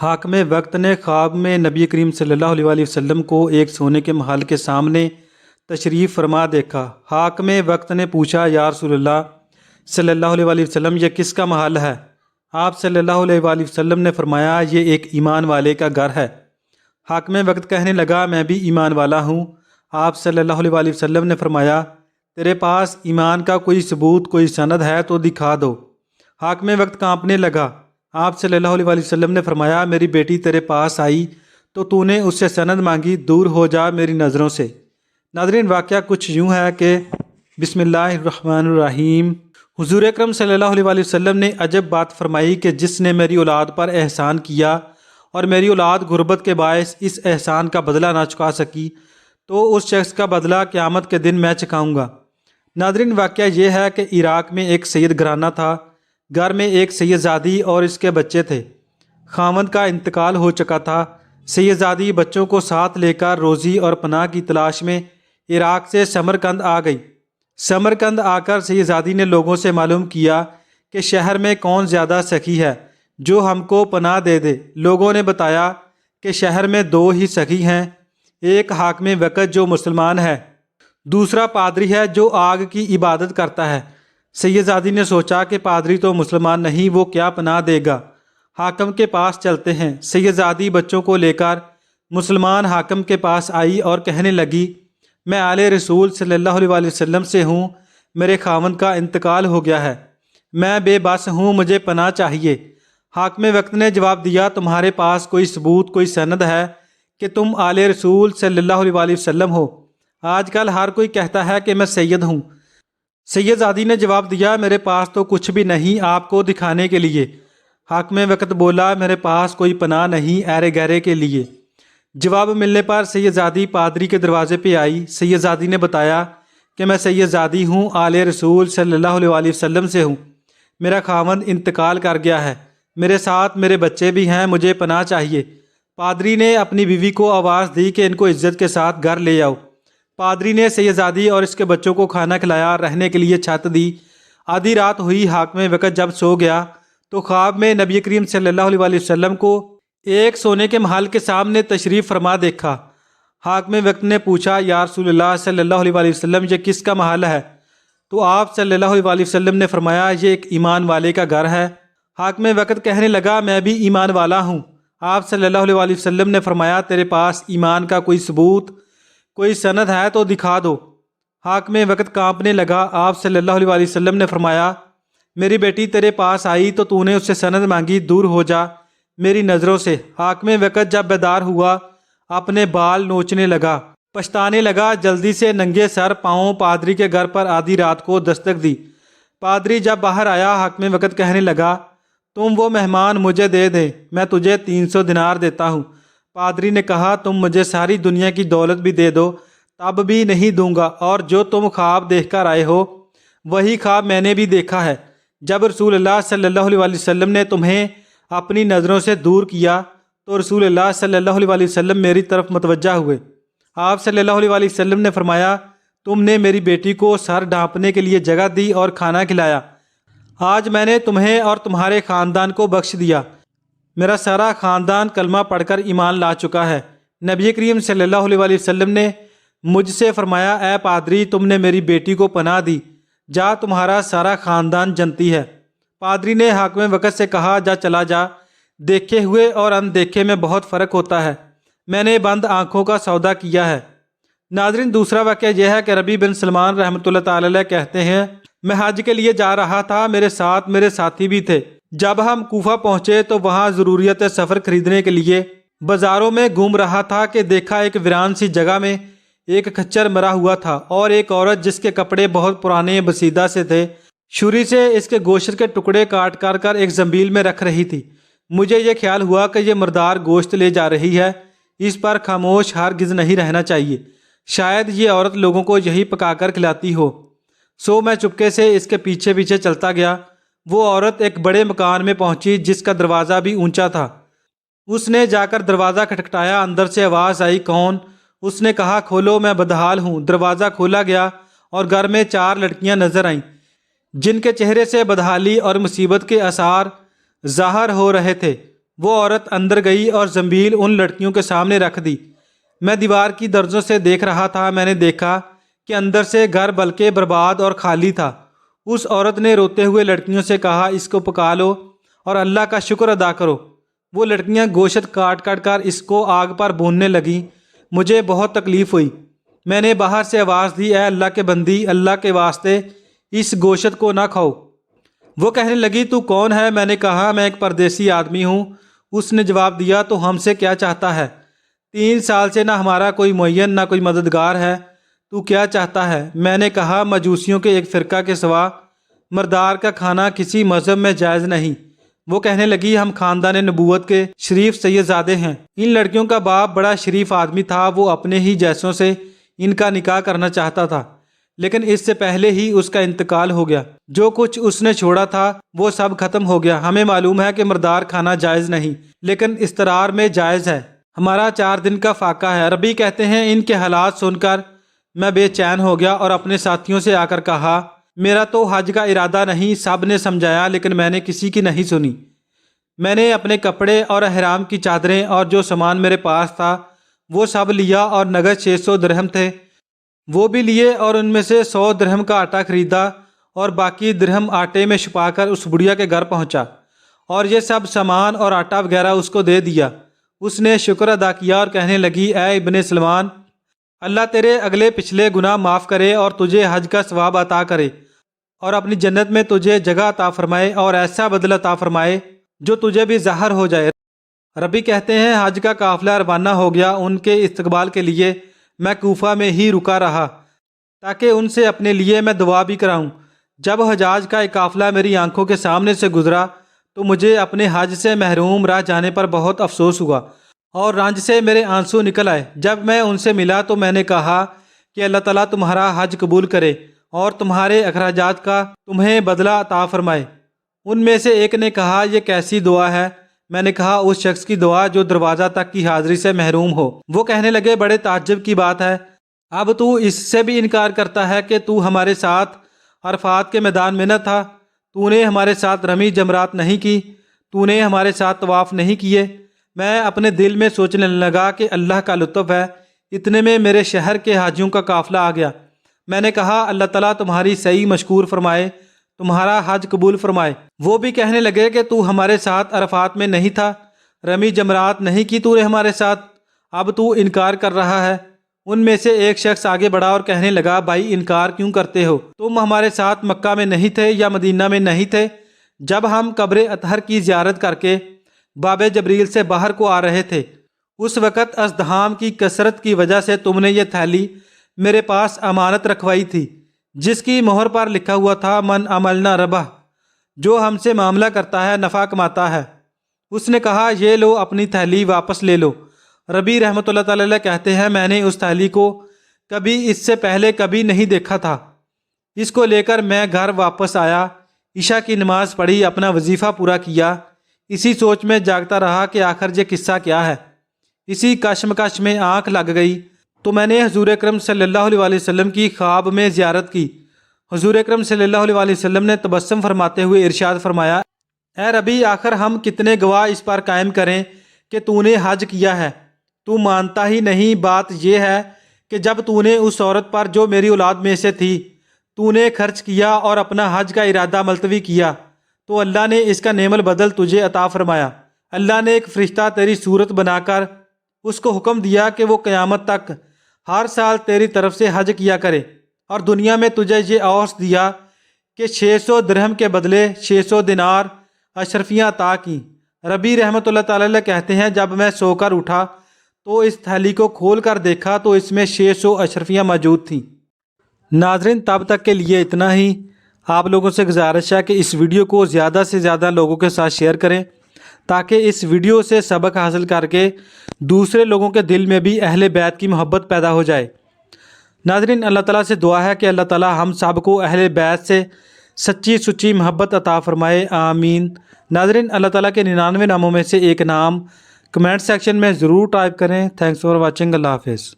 حاکم وقت نے خواب میں نبی کریم صلی اللہ علیہ وسلم کو ایک سونے کے محل کے سامنے تشریف فرما دیکھا۔ حاکم وقت نے پوچھا، یا رسول اللہ صلی اللہ علیہ وسلم، یہ کس کا محل ہے؟ آپ صلی اللہ علیہ وسلم نے فرمایا، یہ ایک ایمان والے کا گھر ہے۔ حاکم وقت کہنے لگا، میں بھی ایمان والا ہوں۔ آپ صلی اللہ علیہ وسلم نے فرمایا، تیرے پاس ایمان کا کوئی ثبوت، کوئی سند ہے تو دکھا دو۔ حاکم وقت کانپنے لگا۔ آپ صلی اللہ علیہ وسلم نے فرمایا، میری بیٹی تیرے پاس آئی تو تو نے اس سے سند مانگی، دور ہو جا میری نظروں سے۔ ناظرین، واقعہ کچھ یوں ہے کہ بسم اللہ الرحمن الرحیم، حضور اکرم صلی اللہ علیہ وسلم نے عجب بات فرمائی کہ جس نے میری اولاد پر احسان کیا اور میری اولاد غربت کے باعث اس احسان کا بدلہ نہ چکا سکی تو اس شخص کا بدلہ قیامت کے دن میں چکاؤں گا۔ ناظرین، واقعہ یہ ہے کہ عراق میں ایک سید گھرانہ تھا۔ گھر میں ایک سید زادی اور اس کے بچے تھے۔ خاوند کا انتقال ہو چکا تھا۔ سید زادی بچوں کو ساتھ لے کر روزی اور پناہ کی تلاش میں عراق سے سمرقند آ گئی۔ سمرقند آ کر سید زادی نے لوگوں سے معلوم کیا کہ شہر میں کون زیادہ سخی ہے جو ہم کو پناہ دے دے۔ لوگوں نے بتایا کہ شہر میں دو ہی سخی ہیں، ایک حاکم وقت جو مسلمان ہے، دوسرا پادری ہے جو آگ کی عبادت کرتا ہے۔ سید زادی نے سوچا کہ پادری تو مسلمان نہیں، وہ کیا پناہ دے گا، حاکم کے پاس چلتے ہیں۔ سید زادی بچوں کو لے کر مسلمان حاکم کے پاس آئی اور کہنے لگی، میں آل رسول صلی اللہ علیہ وسلم سے ہوں، میرے خاوند کا انتقال ہو گیا ہے، میں بے بس ہوں، مجھے پناہ چاہیے۔ حاکم وقت نے جواب دیا، تمہارے پاس کوئی ثبوت، کوئی سند ہے کہ تم آل رسول صلی اللہ علیہ وسلم ہو؟ آج کل ہر کوئی کہتا ہے کہ میں سید ہوں۔ سید زادی نے جواب دیا، میرے پاس تو کچھ بھی نہیں آپ کو دکھانے کے لیے۔ حاکم وقت بولا، میرے پاس کوئی پناہ نہیں ایرے گہرے کے لیے۔ جواب ملنے پر سید زادی پادری کے دروازے پہ آئی۔ سید زادی نے بتایا کہ میں سید زادی ہوں، آل رسول صلی اللہ علیہ وسلم سے ہوں، میرا خاوند انتقال کر گیا ہے، میرے ساتھ میرے بچے بھی ہیں، مجھے پناہ چاہیے۔ پادری نے اپنی بیوی کو آواز دی کہ ان کو عزت کے ساتھ گھر لے آؤ۔ پادری نے سید زادی اور اس کے بچوں کو کھانا کھلایا، رہنے کے لیے چھت دی۔ آدھی رات ہوئی۔ حاکم وقت جب سو گیا تو خواب میں نبی کریم صلی اللہ علیہ وسلم کو ایک سونے کے محل کے سامنے تشریف فرما دیکھا۔ حاکم وقت نے پوچھا، یا رسول اللہ صلی اللہ علیہ وسلم، یہ کس کا محل ہے؟ تو آپ صلی اللہ علیہ وسلم نے فرمایا، یہ ایک ایمان والے کا گھر ہے۔ حاکم وقت کہنے لگا، میں بھی ایمان والا ہوں۔ آپ صلی اللہ علیہ وسلم نے فرمایا، تیرے پاس ایمان کا کوئی ثبوت، کوئی سند ہے تو دکھا دو۔ حاکم وقت کانپنے لگا۔ آپ صلی اللہ علیہ وسلم نے فرمایا، میری بیٹی تیرے پاس آئی تو تو نے اس سے سند مانگی، دور ہو جا میری نظروں سے۔ حاکم وقت جب بیدار ہوا اپنے بال نوچنے لگا، پچھتانے لگا، جلدی سے ننگے سر پاؤں پادری کے گھر پر آدھی رات کو دستک دی۔ پادری جب باہر آیا، حاکم وقت کہنے لگا، تم وہ مہمان مجھے دے دے، میں تجھے 300 دینار دیتا ہوں۔ پادری نے کہا، تم مجھے ساری دنیا کی دولت بھی دے دو تب بھی نہیں دوں گا، اور جو تم خواب دیکھ کر آئے ہو وہی خواب میں نے بھی دیکھا ہے۔ جب رسول اللہ صلی اللہ علیہ وسلم نے تمہیں اپنی نظروں سے دور کیا تو رسول اللہ صلی اللہ علیہ وسلم میری طرف متوجہ ہوئے۔ آپ صلی اللہ علیہ وسلم نے فرمایا، تم نے میری بیٹی کو سر ڈھانپنے کے لیے جگہ دی اور کھانا کھلایا۔ آج میں نے تمہیں اور تمہارے خاندان کو بخش دیا، میرا سارا خاندان کلمہ پڑھ کر ایمان لا چکا ہے۔ نبی کریم صلی اللہ علیہ وسلم نے مجھ سے فرمایا، اے پادری، تم نے میری بیٹی کو پناہ دی، جا تمہارا سارا خاندان جنتی ہے۔ پادری نے حاکم وقت سے کہا، جا چلا جا، دیکھے ہوئے اور اندیکھے میں بہت فرق ہوتا ہے، میں نے بند آنکھوں کا سودا کیا ہے۔ ناظرین، دوسرا واقعہ یہ ہے کہ ربیع بن سلمان رحمۃ اللہ تعالی علیہ کہتے ہیں، میں حج کے لیے جا رہا تھا، میرے ساتھ میرے ساتھی بھی تھے۔ جب ہم کوفہ پہنچے تو وہاں ضروریات سفر خریدنے کے لیے بازاروں میں گھوم رہا تھا کہ دیکھا ایک ویران سی جگہ میں ایک کھچر مرا ہوا تھا اور ایک عورت جس کے کپڑے بہت پرانے بسیدہ سے تھے چھری سے اس کے گوشت کے ٹکڑے کاٹ کر ایک زنبیل میں رکھ رہی تھی۔ مجھے یہ خیال ہوا کہ یہ مردار گوشت لے جا رہی ہے، اس پر خاموش ہرگز نہیں رہنا چاہیے، شاید یہ عورت لوگوں کو یہی پکا کر کھلاتی ہو۔ سو میں چپکے سے اس کے پیچھے پیچھے چلتا گیا۔ وہ عورت ایک بڑے مکان میں پہنچی جس کا دروازہ بھی اونچا تھا۔ اس نے جا کر دروازہ کھٹکھٹایا، اندر سے آواز آئی، کون؟ اس نے کہا، کھولو، میں بدحال ہوں۔ دروازہ کھولا گیا اور گھر میں 4 لڑکیاں نظر آئیں جن کے چہرے سے بدحالی اور مصیبت کے آثار ظاہر ہو رہے تھے۔ وہ عورت اندر گئی اور زنبیل ان لڑکیوں کے سامنے رکھ دی۔ میں دیوار کی درزوں سے دیکھ رہا تھا، میں نے دیکھا کہ اندر سے گھر بلکہ برباد اور خالی تھا۔ اس عورت نے روتے ہوئے لڑکیوں سے کہا، اس کو پکا لو اور اللہ کا شکر ادا کرو۔ وہ لڑکیاں گوشت کاٹ کاٹ کر اس کو آگ پر بھوننے لگیں۔ مجھے بہت تکلیف ہوئی۔ میں نے باہر سے آواز دی، اے اللہ کے بندی، اللہ کے واسطے اس گوشت کو نہ کھاؤ۔ وہ کہنے لگی، تو کون ہے؟ میں نے کہا، میں ایک پردیسی آدمی ہوں۔ اس نے جواب دیا، تو ہم سے کیا چاہتا ہے؟ 3 سال سے نہ ہمارا کوئی معین نہ کوئی مددگار ہے، تو کیا چاہتا ہے؟ میں نے کہا، مجوسیوں کے ایک فرقہ کے سوا مردار کا کھانا کسی مذہب میں جائز نہیں۔ وہ کہنے لگی، ہم خاندان نبوت کے شریف سید زادے ہیں۔ ان لڑکیوں کا باپ بڑا شریف آدمی تھا، وہ اپنے ہی جیسوں سے ان کا نکاح کرنا چاہتا تھا، لیکن اس سے پہلے ہی اس کا انتقال ہو گیا۔ جو کچھ اس نے چھوڑا تھا وہ سب ختم ہو گیا۔ ہمیں معلوم ہے کہ مردار کھانا جائز نہیں، لیکن استرار میں جائز ہے۔ ہمارا 4 دن کا فاقہ ہے۔ ربی کہتے ہیں، ان کے حالات سن کر میں بے چین ہو گیا اور اپنے ساتھیوں سے آ کر کہا، میرا تو حج کا ارادہ نہیں۔ سب نے سمجھایا لیکن میں نے کسی کی نہیں سنی۔ میں نے اپنے کپڑے اور احرام کی چادریں اور جو سامان میرے پاس تھا وہ سب لیا، اور نقد 600 درہم تھے وہ بھی لیے، اور ان میں سے 100 درہم کا آٹا خریدا اور باقی درہم آٹے میں چھپا کر اس بڑھیا کے گھر پہنچا، اور یہ سب سامان اور آٹا وغیرہ اس کو دے دیا۔ اس نے شکر ادا کیا اور کہنے لگی، اے ابن سلمان، اللہ تیرے اگلے پچھلے گناہ معاف کرے اور تجھے حج کا ثواب عطا کرے، اور اپنی جنت میں تجھے جگہ عطا فرمائے اور ایسا بدلہ عطا فرمائے جو تجھے بھی ظاہر ہو جائے۔ ربی کہتے ہیں، حج کا قافلہ روانہ ہو گیا۔ ان کے استقبال کے لیے میں کوفہ میں ہی رکا رہا تاکہ ان سے اپنے لیے میں دعا بھی کراؤں۔ جب حجاج کا ایک قافلہ میری آنکھوں کے سامنے سے گزرا تو مجھے اپنے حج سے محروم رہ جانے پر بہت افسوس ہوا اور رنج سے میرے آنسو نکل آئے۔ جب میں ان سے ملا تو میں نے کہا کہ اللہ تعالیٰ تمہارا حج قبول کرے اور تمہارے اخراجات کا تمہیں بدلہ عطا فرمائے۔ ان میں سے ایک نے کہا، یہ کیسی دعا ہے؟ میں نے کہا، اس شخص کی دعا جو دروازہ تک کی حاضری سے محروم ہو۔ وہ کہنے لگے، بڑے تعجب کی بات ہے، اب تو اس سے بھی انکار کرتا ہے کہ تو ہمارے ساتھ عرفات کے میدان میں نہ تھا، تو نے ہمارے ساتھ رمی جمرات نہیں کی، تو نے ہمارے ساتھ طواف نہیں کیے۔ میں اپنے دل میں سوچنے لگا کہ اللہ کا لطف ہے، اتنے میں میرے شہر کے حاجیوں کا قافلہ آ گیا۔ میں نے کہا، اللہ تعالیٰ تمہاری صحیح مشکور فرمائے، تمہارا حج قبول فرمائے۔ وہ بھی کہنے لگے کہ تو ہمارے ساتھ عرفات میں نہیں تھا، رمی جمرات نہیں کی تو نے ہمارے ساتھ، اب تو انکار کر رہا ہے۔ ان میں سے ایک شخص آگے بڑھا اور کہنے لگا، بھائی انکار کیوں کرتے ہو؟ تم ہمارے ساتھ مکہ میں نہیں تھے یا مدینہ میں نہیں تھے جب ہم قبر اطہر کی زیارت کر کے باب جبریل سے باہر کو آ رہے تھے؟ اس وقت ازدحام کی کثرت کی وجہ سے تم نے یہ تھیلی میرے پاس امانت رکھوائی تھی جس کی مہر پر لکھا ہوا تھا، من عملنا ربح، جو ہم سے معاملہ کرتا ہے نفع کماتا ہے۔ اس نے کہا، یہ لو اپنی تھیلی واپس لے لو۔ ربی رحمۃ اللہ تعالی علیہ کہتے ہیں، میں نے اس تھیلی کو کبھی اس سے پہلے کبھی نہیں دیکھا تھا۔ اس کو لے کر میں گھر واپس آیا، عشاء کی نماز پڑھی، اپنا وظیفہ پورا کیا، اسی سوچ میں جاگتا رہا کہ آخر یہ قصہ کیا ہے۔ اسی کشمکش میں آنکھ لگ گئی تو میں نے حضور اکرم صلی اللہ علیہ وسلم کی خواب میں زیارت کی۔ حضور اکرم صلی اللہ علیہ وسلم نے تبسم فرماتے ہوئے ارشاد فرمایا، اے ربی، آخر ہم کتنے گواہ اس پر قائم کریں کہ تو نے حج کیا ہے؟ تو مانتا ہی نہیں۔ بات یہ ہے کہ جب تو نے اس عورت پر جو میری اولاد میں سے تھی تو نے خرچ کیا اور اپنا حج کا ارادہ ملتوی کیا تو اللہ نے اس کا نعم البدل تجھے عطا فرمایا۔ اللہ نے ایک فرشتہ تیری صورت بنا کر اس کو حکم دیا کہ وہ قیامت تک ہر سال تیری طرف سے حج کیا کرے، اور دنیا میں تجھے یہ اوص دیا کہ 600 درہم کے بدلے 600 دینار اشرفیاں عطا کی۔ ربی رحمۃ اللہ تعالی علیہ کہتے ہیں، جب میں سو کر اٹھا تو اس تھیلی کو کھول کر دیکھا تو اس میں 600 اشرفیاں موجود تھیں۔ ناظرین، تب تک کے لیے اتنا ہی۔ آپ لوگوں سے گزارش ہے کہ اس ویڈیو کو زیادہ سے زیادہ لوگوں کے ساتھ شیئر کریں تاکہ اس ویڈیو سے سبق حاصل کر کے دوسرے لوگوں کے دل میں بھی اہل بیت کی محبت پیدا ہو جائے۔ ناظرین، اللہ تعالیٰ سے دعا ہے کہ اللہ تعالیٰ ہم سب کو اہل بیت سے سچی سچی محبت عطا فرمائے، آمین۔ ناظرین، اللہ تعالیٰ کے 99 ناموں میں سے ایک نام کمنٹ سیکشن میں ضرور ٹائپ کریں۔ تھینکس فار واچنگ، اللہ حافظ۔